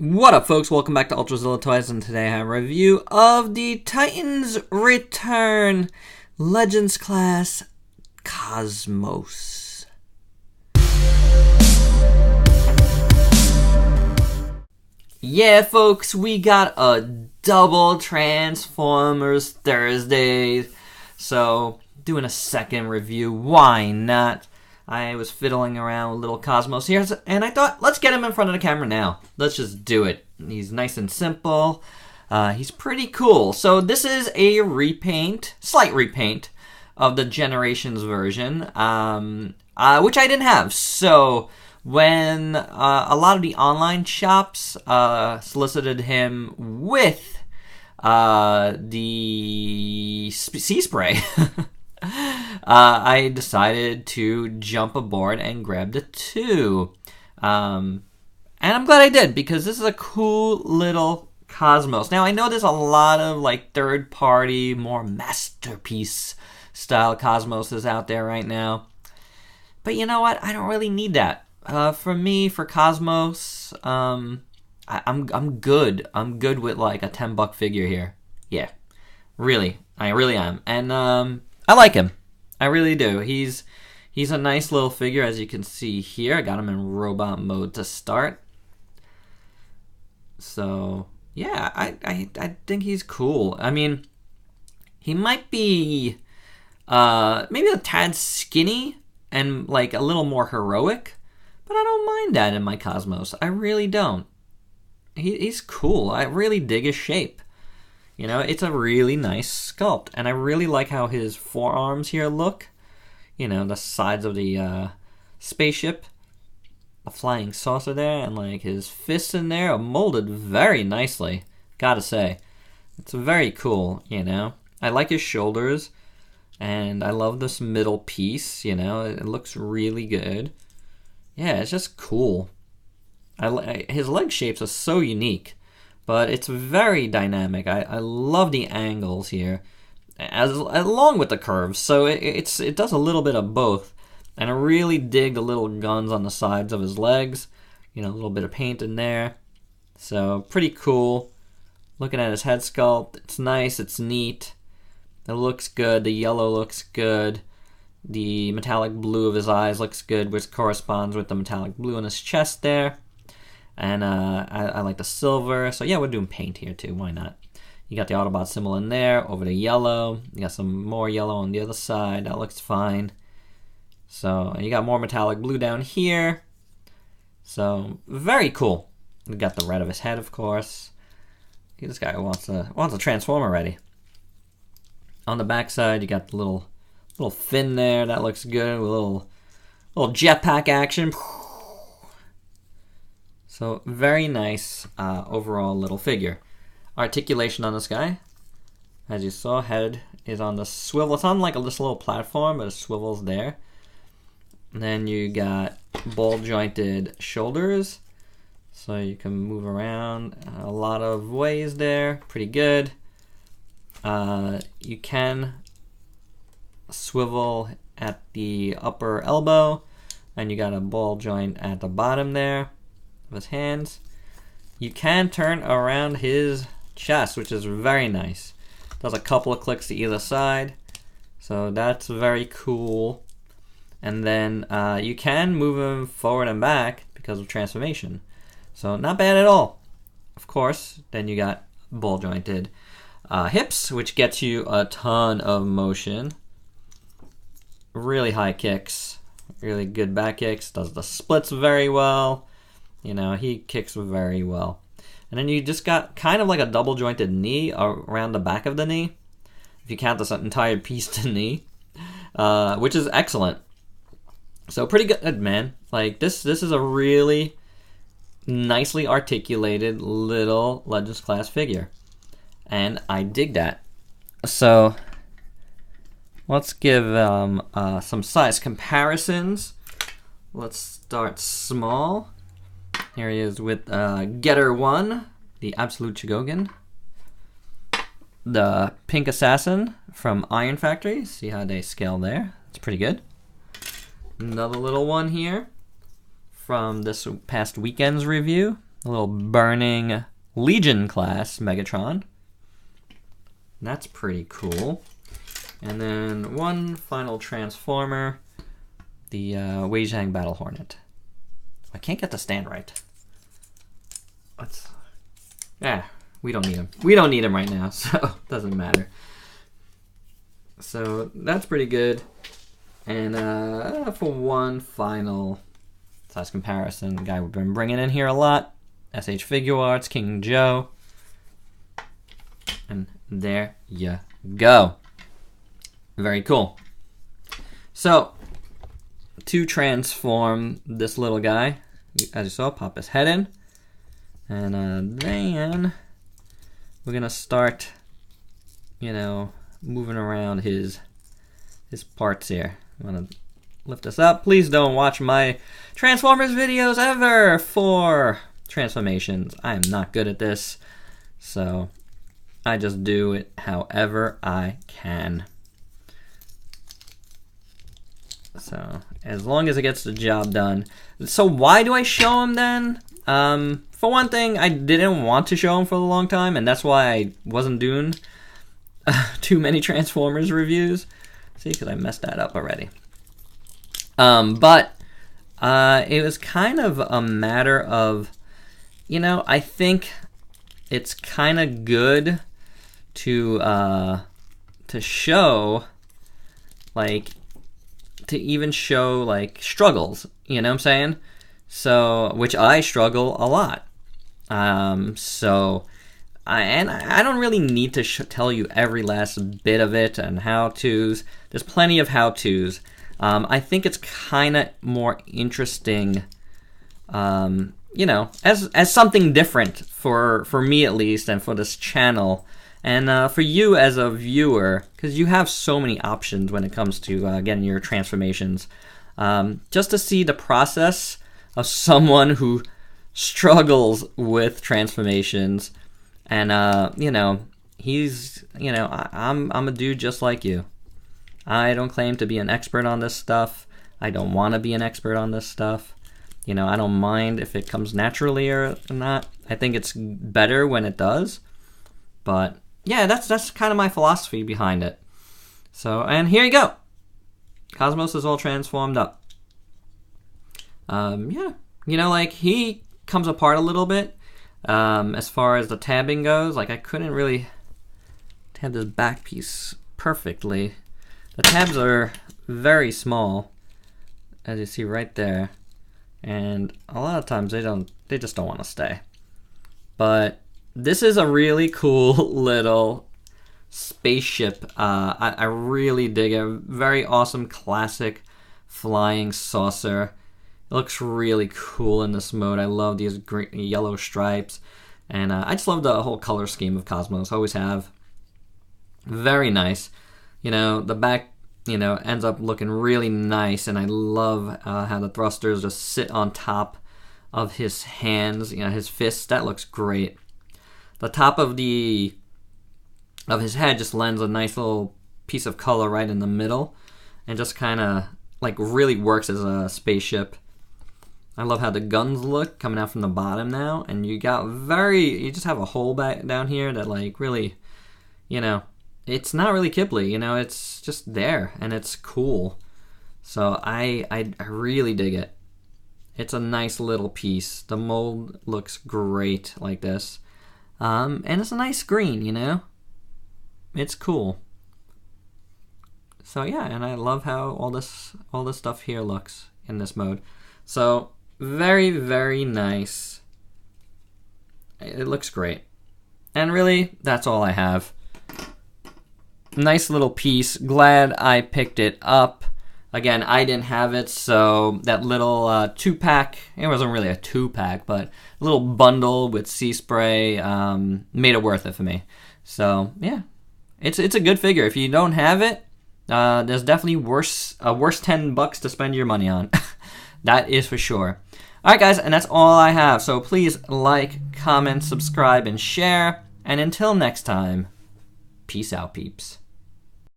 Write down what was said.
What up, folks? Welcome back to ULTRAZILLA Toys, and today I have a review of the Titans Return Legends Class Cosmos. Yeah, folks, we got a double Transformers Thursday, so doing a second review, why not? I was fiddling around with little Cosmos here, and I thought, let's get him in front of the camera now. Let's just do it. He's nice and simple. He's pretty cool. So this is a repaint, slight repaint, of the Generations version, which I didn't have. So when a lot of the online shops solicited him with the sea spray, I decided to jump aboard and grab the two. And I'm glad I did, because this is a cool little Cosmos. Now, I know there's a lot of like third-party, more masterpiece-style Cosmoses out there right now. But you know what? I don't really need that. For me, for Cosmos, I'm good. I'm good with like a $10 figure here. Yeah, really. I really am. And I like him. I really do. He's a nice little figure, as you can see here. I got him in robot mode to start. So yeah, I think he's cool. I mean, he might be maybe a tad skinny and like a little more heroic, but I don't mind that in my Cosmos. I really don't. He's cool. I really dig his shape. You know, it's a really nice sculpt, and I really like how his forearms here look. You know, the sides of the spaceship, the flying saucer there, and like his fists in there are molded very nicely, gotta say. It's very cool, you know. I like his shoulders, and I love this middle piece, you know. It looks really good. Yeah, it's just cool. His leg shapes are so unique. But it's very dynamic. I love the angles here, along with the curves. So it does a little bit of both. And I really dig the little guns on the sides of his legs. You know, a little bit of paint in there. So pretty cool. Looking at his head sculpt, it's nice, it's neat. It looks good. The yellow looks good. The metallic blue of his eyes looks good, which corresponds with the metallic blue on his chest there. And I like the silver. So yeah, we're doing paint here too. Why not? You got the Autobot symbol in there over the yellow. You got some more yellow on the other side. That looks fine. So you got more metallic blue down here. So very cool. You got the red of his head, of course. This guy wants a transform already. On the back side, you got the little fin there. That looks good. With a little jetpack action. So very nice overall little figure. Articulation on this guy. As you saw, head is on the swivel. It's on like this little platform, but it swivels there. And then you got ball jointed shoulders. So you can move around a lot of ways there. Pretty good. You can swivel at the upper elbow. And you got a ball joint at the bottom there of his hands. You can turn around his chest, which is very nice. Does a couple of clicks to either side, so that's very cool. And then you can move him forward and back because of transformation, so not bad at all. Of course, then you got ball jointed hips, which gets you a ton of motion. Really high kicks, really good back kicks. Does the splits very well. You know, he kicks very well. And then you just got kind of like a double jointed knee around the back of the knee, if you count this entire piece to knee, which is excellent. So pretty good, man. Like this is a really nicely articulated little Legends class figure, and I dig that. So let's give some size comparisons. Let's start small. Here he is with Getter 1, the Absolute Chigogan. The Pink Assassin from Iron Factory. See how they scale there? It's pretty good. Another little one here from this past weekend's review. A little burning Legion class Megatron. That's pretty cool. And then one final Transformer, the Weijang Battle Hornet. I can't get the stand right. We don't need him. We don't need him right now, so it doesn't matter. So that's pretty good. And for one final size comparison, the guy we've been bringing in here a lot, SH Figure Arts, King Joe. And there you go. Very cool. So, to transform this little guy, as you saw, pop his head in. And then we're going to start, moving around his parts here. I'm going to lift this up. Please don't watch my Transformers videos ever for transformations. I am not good at this, so I just do it however I can. So, as long as it gets the job done. So why do I show him then? For one thing, I didn't want to show him for a long time, and that's why I wasn't doing too many Transformers reviews. See, because I messed that up already. But it was kind of a matter of, I think it's kind of good to show, to even show, struggles, you know what I'm saying? So, which I struggle a lot. I don't really need to tell you every last bit of it and how-tos. There's plenty of how-tos. I think it's kind of more interesting, as something different for me at least, and for this channel, and for you as a viewer, because you have so many options when it comes to getting your transformations. Just to see the process of someone who struggles with transformations, and he's, I'm a dude just like you. I don't claim to be an expert on this stuff. I don't want to be an expert on this stuff. I don't mind if it comes naturally or not. I think it's better when it does. But yeah, that's kind of my philosophy behind it. So, and here you go. Cosmos is all transformed up. He comes apart a little bit. As far as the tabbing goes, I couldn't really tab this back piece perfectly. The tabs are very small, as you see right there, and a lot of times they just don't want to stay. But this is a really cool little spaceship. I really dig it. Very awesome classic flying saucer. It looks really cool in this mode. I love these green, yellow stripes, and I just love the whole color scheme of Cosmos. Always have. Very nice. The back, ends up looking really nice, and I love how the thrusters just sit on top of his hands, his fists. That looks great. The top of his head just lends a nice little piece of color right in the middle, and just kind of really works as a spaceship. I love how the guns look coming out from the bottom now, and you just have a hole back down here that really, it's not really Kibble, it's just there, and it's cool. So I really dig it. It's a nice little piece. The mold looks great like this. And it's a nice green, It's cool. So yeah, and I love how all this stuff here looks in this mode. So very, very nice. It looks great. And really, that's all I have. Nice little piece. Glad I picked it up. Again, I didn't have it, so that little 2-pack, it wasn't really a 2-pack, but a little bundle with Sea Spray made it worth it for me. So, yeah, it's a good figure. If you don't have it, there's definitely worse $10 to spend your money on. That is for sure. Alright guys, and that's all I have. So please like, comment, subscribe, and share. And until next time, peace out, peeps.